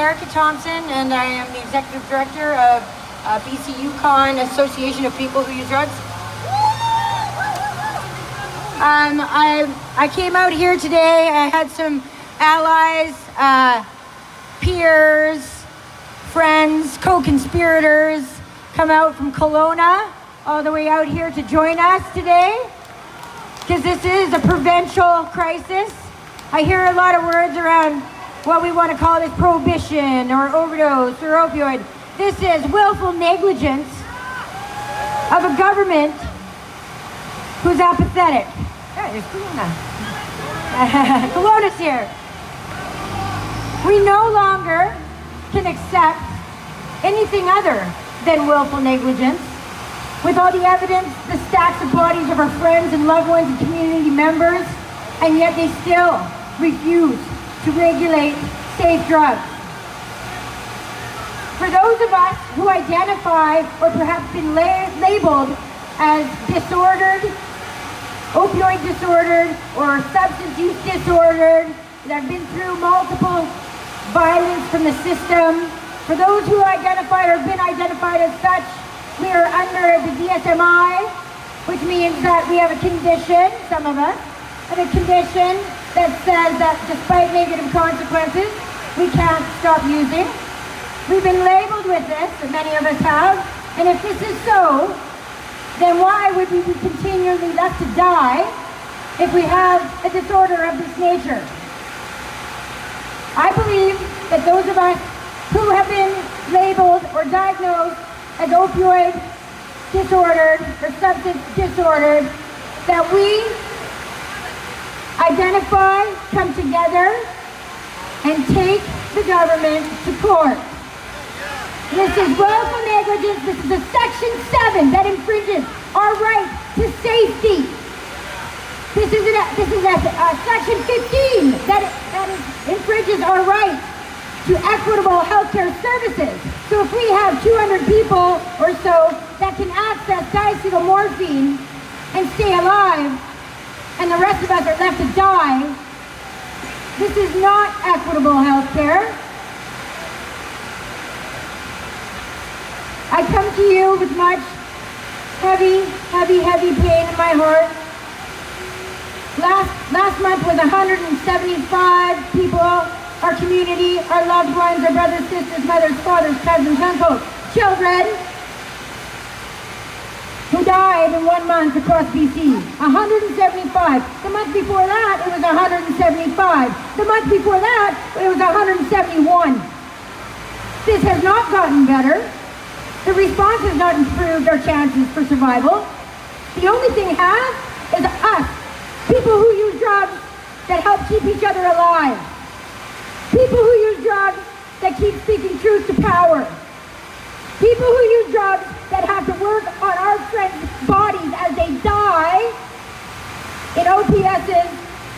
Erica Thomson, and I am the Executive Director of BC Yukon Association of People Who Use Drugs. I came out here today. I had some allies, peers, friends, co-conspirators come out from Kelowna all the way out here to join us today, because this is a provincial crisis. I hear a lot of words around what we want to call this prohibition or overdose or opioid. This is willful negligence of a government who's apathetic. Yeah, there's Kelowna. Kelowna's here. We no longer can accept anything other than willful negligence. With all the evidence, the stacks of bodies of our friends and loved ones and community members, and yet they still refuse to regulate safe drugs. For those of us who identify or perhaps been labeled as disordered, opioid disordered, or substance use disordered, that have been through multiple violence from the system, for those who identify or have been identified as such, we are under the DSMI, which means that we have a condition, some of us, have a condition that says that despite negative consequences, we can't stop using. We've been labeled with this, and many of us have, and if this is so, then why would we be continually left to die if we have a disorder of this nature? I believe that those of us who have been labeled or diagnosed as opioid disordered or substance disordered, that we identify, come together, and take the government to court. This is willful negligence. This is a Section 7 that infringes our right to safety. This is a Section 15 that infringes our right to equitable healthcare services. So if we have 200 people or so that can access diacetyl morphine and stay alive, and the rest of us are left to die, this is not equitable healthcare. I come to you with much heavy pain in my heart. Last month was 175 people. Our community, our loved ones, our brothers, sisters, mothers, fathers, cousins, uncles, children, who died in 1 month across BC. 175. The month before that, it was 175. The month before that, it was 171. This has not gotten better. The response has not improved our chances for survival. The only thing it has is us, people who use drugs that help keep each other alive. People who use drugs that keep speaking truth to power. People who use drugs that have to work on our friends' bodies as they die in OPSs,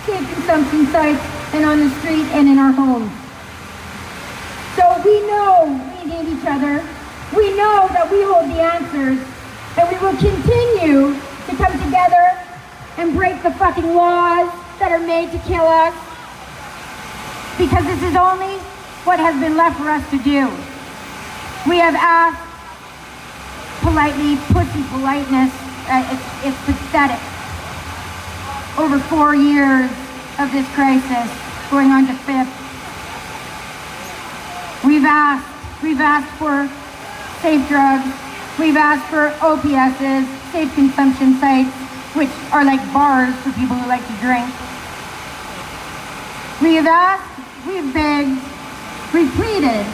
safe consumption sites, and on the street and in our homes. So we know we need each other. We know that we hold the answers, and we will continue to come together and break the fucking laws that are made to kill us, because this is only what has been left for us to do. We have asked politely, pussy politeness, it's pathetic. Over 4 years of this crisis, going on to 5th. We've asked for safe drugs. We've asked for OPSs, safe consumption sites, which are like bars for people who like to drink. We have asked, we've begged, we've pleaded,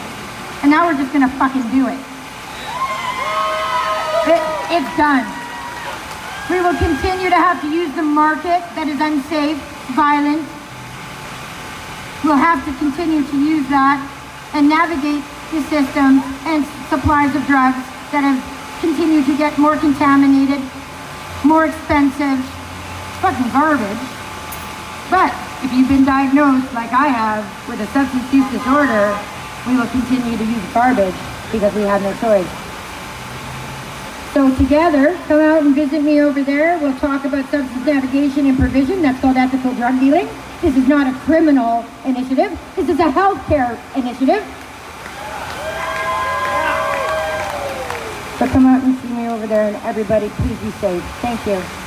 and now we're just gonna fucking do it. It's done. We will continue to have to use the market that is unsafe, violent. We'll have to continue to use that and navigate the systems and supplies of drugs that have continued to get more contaminated, more expensive. It's fucking garbage. But if you've been diagnosed, like I have, with a substance use disorder, we will continue to use garbage because we have no choice. So together, come out and visit me over there. We'll talk about substance navigation and provision. That's called ethical drug dealing. This is not a criminal initiative. This is a healthcare initiative. So come out and see me over there, and everybody, please be safe. Thank you.